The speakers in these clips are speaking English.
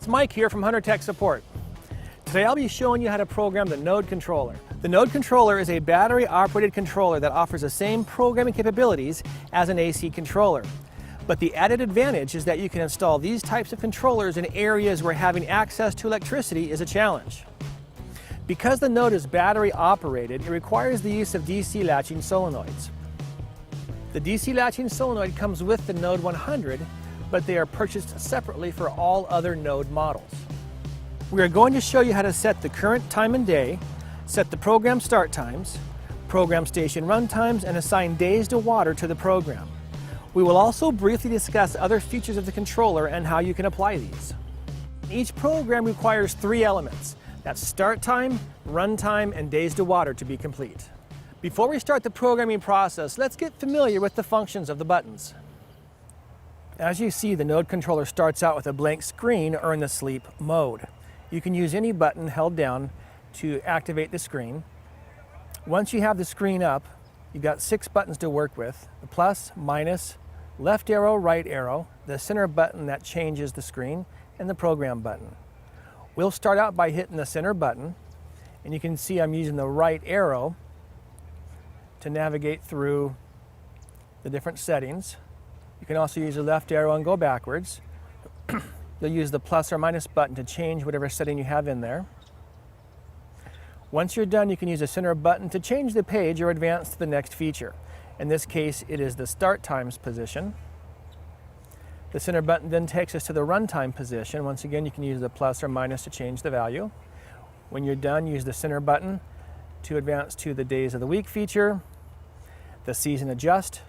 It's Mike here from Hunter Tech Support. Today I'll be showing you how to program the node controller. The node controller is a battery-operated controller that offers the same programming capabilities as an AC controller. But the added advantage is that you can install these types of controllers in areas where having access to electricity is a challenge. Because the node is battery-operated, it requires the use of DC latching solenoids. The DC latching solenoid comes with the Node 100, but they are purchased separately for all other node models. We are going to show you how to set the current time and day, set the program start times, program station run times, and assign days to water to the program. We will also briefly discuss other features of the controller and how you can apply these. Each program requires 3 elements. That's start time, run time, and days to water to be complete. Before we start the programming process, let's get familiar with the functions of the buttons. As you see, the node controller starts out with a blank screen or in the sleep mode. You can use any button held down to activate the screen. Once you have the screen up, you've got 6 buttons to work with: the plus, minus, left arrow, right arrow, the center button that changes the screen, and the program button. We'll start out by hitting the center button, and you can see I'm using the right arrow to navigate through the different settings. You can also use the left arrow and go backwards. You'll use the plus or minus button to change whatever setting you have in there. Once you're done, you can use the center button to change the page or advance to the next feature. In this case, it is the start times position. The center button then takes us to the runtime position. Once again, you can use the plus or minus to change the value. When you're done, use the center button to advance to the days of the week feature, the season adjust,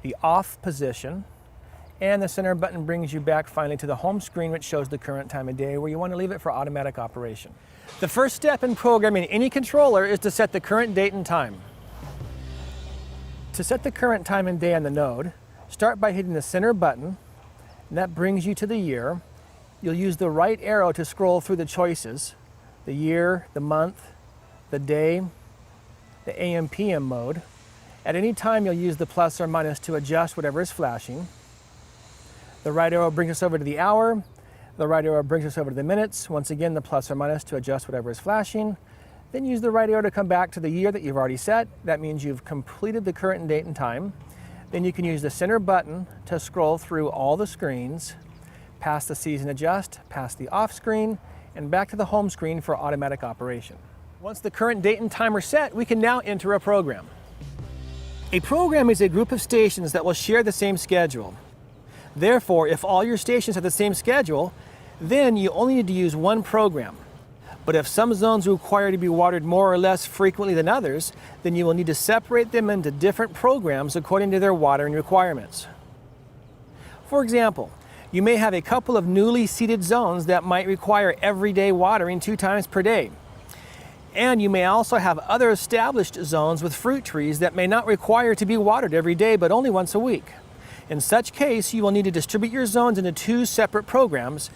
the off position, and the center button brings you back finally to the home screen, which shows the current time of day, where you want to leave it for automatic operation. The first step in programming any controller is to set the current date and time. To set the current time and day on the node, start by hitting the center button, and that brings you to the year. You'll use the right arrow to scroll through the choices: the year, the month, the day, the AM/PM mode. At any time, you'll use the plus or minus to adjust whatever is flashing. The right arrow brings us over to the hour. The right arrow brings us over to the minutes. Once again, the plus or minus to adjust whatever is flashing. Then use the right arrow to come back to the year that you've already set. That means you've completed the current date and time. Then you can use the center button to scroll through all the screens, past the season adjust, past the off screen, and back to the home screen for automatic operation. Once the current date and time are set, we can now enter a program. A program is a group of stations that will share the same schedule. Therefore, if all your stations have the same schedule, then you only need to use one program. But if some zones require to be watered more or less frequently than others, then you will need to separate them into different programs according to their watering requirements. For example, you may have a couple of newly seeded zones that might require everyday watering 2 times per day. And you may also have other established zones with fruit trees that may not require to be watered every day, but only once a week. In such case, you will need to distribute your zones into 2 separate programs,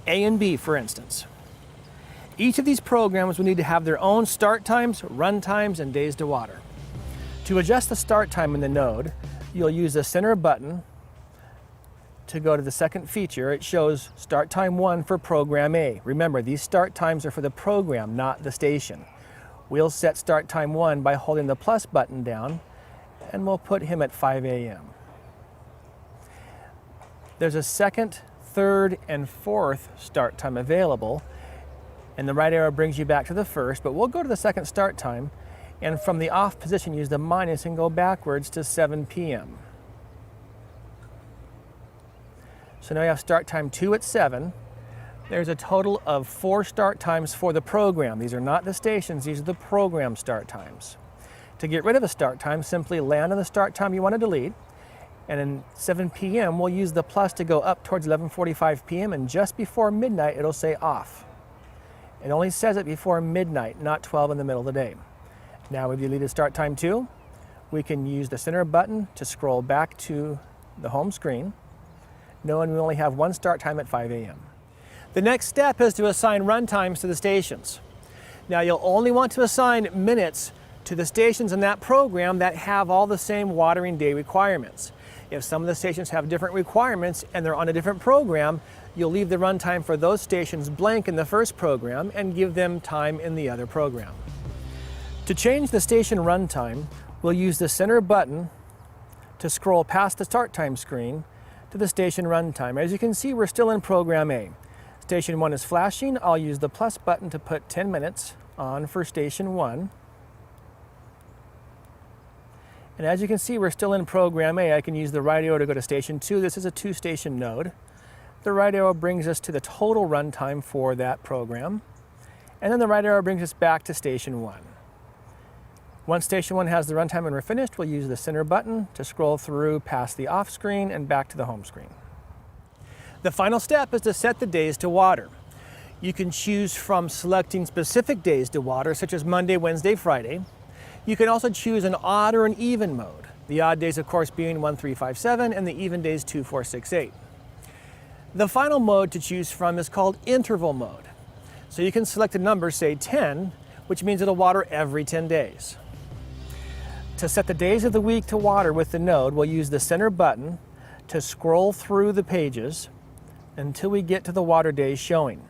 A and B, for instance. Each of these programs will need to have their own start times, run times, and days to water. To adjust the start time in the node, you'll use the center button to go to the second feature. It shows start time 1 for program A. Remember, these start times are for the program, not the station. We'll set start time 1 by holding the plus button down, and we'll put him at 5 a.m. There's a second, third, and fourth start time available, and the right arrow brings you back to the first, but we'll go to the second start time, and from the off position, use the minus and go backwards to 7 p.m. So now you have start time 2 at 7. There's a total of 4 start times for the program. These are not the stations, these are the program start times. To get rid of a start time, simply land on the start time you want to delete, and in 7 p.m. we'll use the plus to go up towards 11:45 p.m. and just before midnight it'll say off. It only says it before midnight, not 12 in the middle of the day. Now we've deleted start time 2. We can use the center button to scroll back to the home screen, knowing we only have 1 start time at 5 a.m. The next step is to assign run times to the stations. Now you'll only want to assign minutes to the stations in that program that have all the same watering day requirements. If some of the stations have different requirements and they're on a different program, you'll leave the runtime for those stations blank in the first program and give them time in the other program. To change the station runtime, we'll use the center button to scroll past the start time screen to the station runtime. As you can see, we're still in program A. Station 1 is flashing. I'll use the plus button to put 10 minutes on for station 1. And as you can see, we're still in program A. I can use the right arrow to go to station 2. This is a 2-station node. The right arrow brings us to the total runtime for that program. And then the right arrow brings us back to station 1. Once station 1 has the runtime and we're finished, we'll use the center button to scroll through past the off screen and back to the home screen. The final step is to set the days to water. You can choose from selecting specific days to water, such as Monday, Wednesday, Friday. You can also choose an odd or an even mode. The odd days, of course, being 1, 3, 5, 7, and the even days 2, 4, 6, 8. The final mode to choose from is called interval mode. So you can select a number, say 10, which means it'll water every 10 days. To set the days of the week to water with the node, we'll use the center button to scroll through the pages until we get to the water days showing.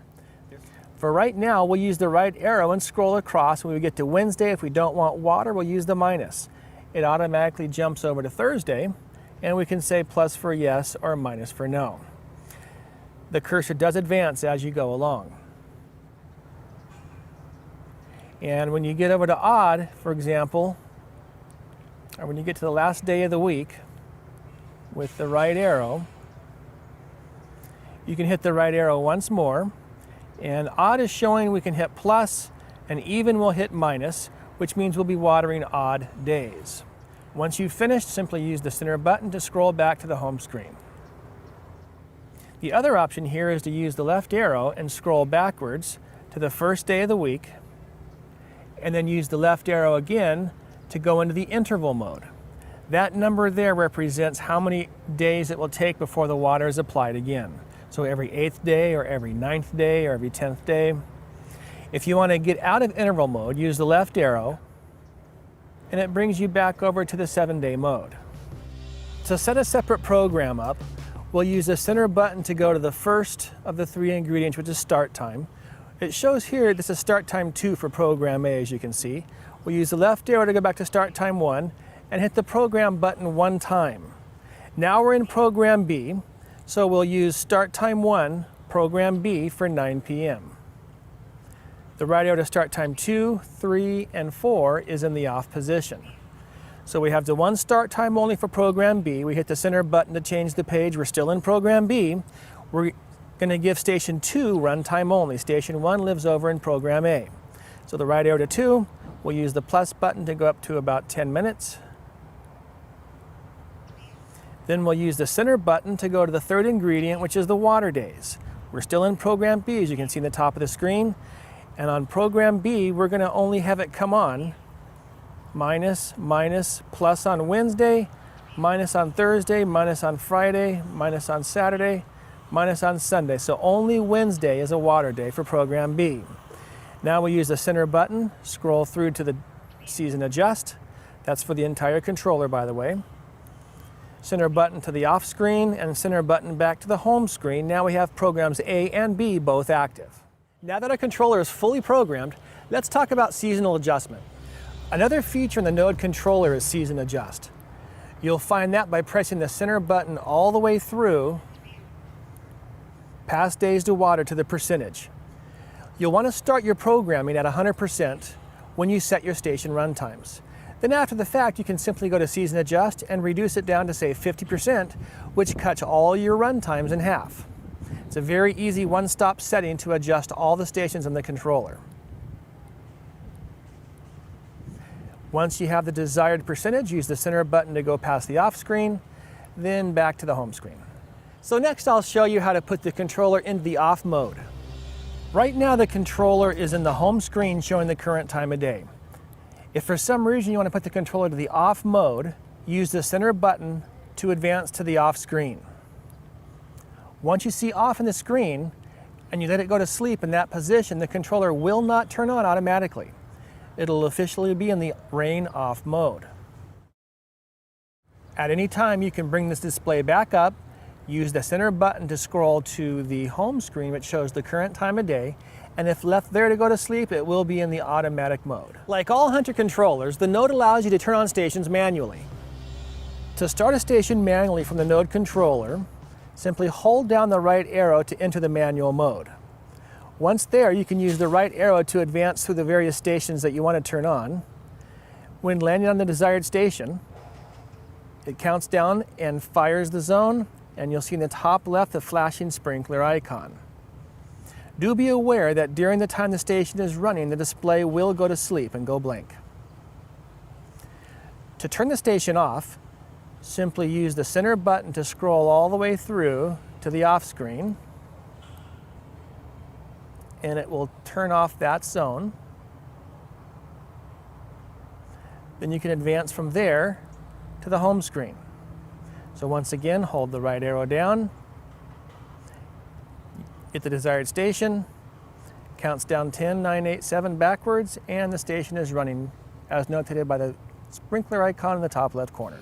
For right now, we'll use the right arrow and scroll across. When we get to Wednesday, if we don't want water, we'll use the minus. It automatically jumps over to Thursday, and we can say plus for yes or minus for no. The cursor does advance as you go along. And when you get over to odd, for example, or when you get to the last day of the week with the right arrow, you can hit the right arrow once more. And odd is showing we can hit plus, and even will hit minus, which means we'll be watering odd days. Once you've finished, simply use the center button to scroll back to the home screen. The other option here is to use the left arrow and scroll backwards to the first day of the week, and then use the left arrow again to go into the interval mode. That number there represents how many days it will take before the water is applied again. So every 8th day, or every 9th day, or every 10th day. If you want to get out of interval mode, use the left arrow, and it brings you back over to the 7-day mode. To set a separate program up, we'll use the center button to go to the first of the 3 ingredients, which is start time. It shows here this is start time 2 for program A, as you can see. We'll use the left arrow to go back to start time 1 and hit the program button 1 time. Now we're in program B. So we'll use start time 1, program B, for 9 p.m. The right arrow to start time 2, 3, and 4 is in the off position. So we have the 1 start time only for program B. We hit the center button to change the page. We're still in program B. We're going to give station 2 runtime only. Station 1 lives over in program A. So the right arrow to 2, we'll use the plus button to go up to about 10 minutes. Then we'll use the center button to go to the 3rd ingredient, which is the water days. We're still in program B, as you can see in the top of the screen. And on program B, we're going to only have it come on minus, minus, plus on Wednesday, minus on Thursday, minus on Friday, minus on Saturday, minus on Sunday. So only Wednesday is a water day for program B. Now we use the center button, scroll through to the season adjust. That's for the entire controller, by the way. Center button to the off screen, and center button back to the home screen. Now we have programs A and B both active. Now that our controller is fully programmed, let's talk about seasonal adjustment. Another feature in the node controller is season adjust. You'll find that by pressing the center button all the way through past days to water to the percentage. You'll want to start your programming at 100% when you set your station runtimes. Then after the fact, you can simply go to season adjust and reduce it down to, say, 50%, which cuts all your runtimes in half. It's a very easy one-stop setting to adjust all the stations on the controller. Once you have the desired percentage, use the center button to go past the off screen, then back to the home screen. So next I'll show you how to put the controller into the off mode. Right now the controller is in the home screen showing the current time of day. If for some reason you want to put the controller to the off mode, use the center button to advance to the off screen. Once you see off in the screen and you let it go to sleep in that position, the controller will not turn on automatically. It'll officially be in the rain off mode. At any time you can bring this display back up, Use the center button to scroll to the home screen, which shows the current time of day, and if left there to go to sleep, it will be in the automatic mode. Like all Hunter controllers, the node allows you to turn on stations manually. To start a station manually from the node controller, simply hold down the right arrow to enter the manual mode. Once there, you can use the right arrow to advance through the various stations that you want to turn on. When landing on the desired station, it counts down and fires the zone, and you'll see in the top left the flashing sprinkler icon. Do be aware that during the time the station is running, the display will go to sleep and go blank. To turn the station off, simply use the center button to scroll all the way through to the off screen, and it will turn off that zone. Then you can advance from there to the home screen. So once again, hold the right arrow down, hit the desired station, counts down 10, 9, 8, 7 backwards, and the station is running as notated by the sprinkler icon in the top left corner.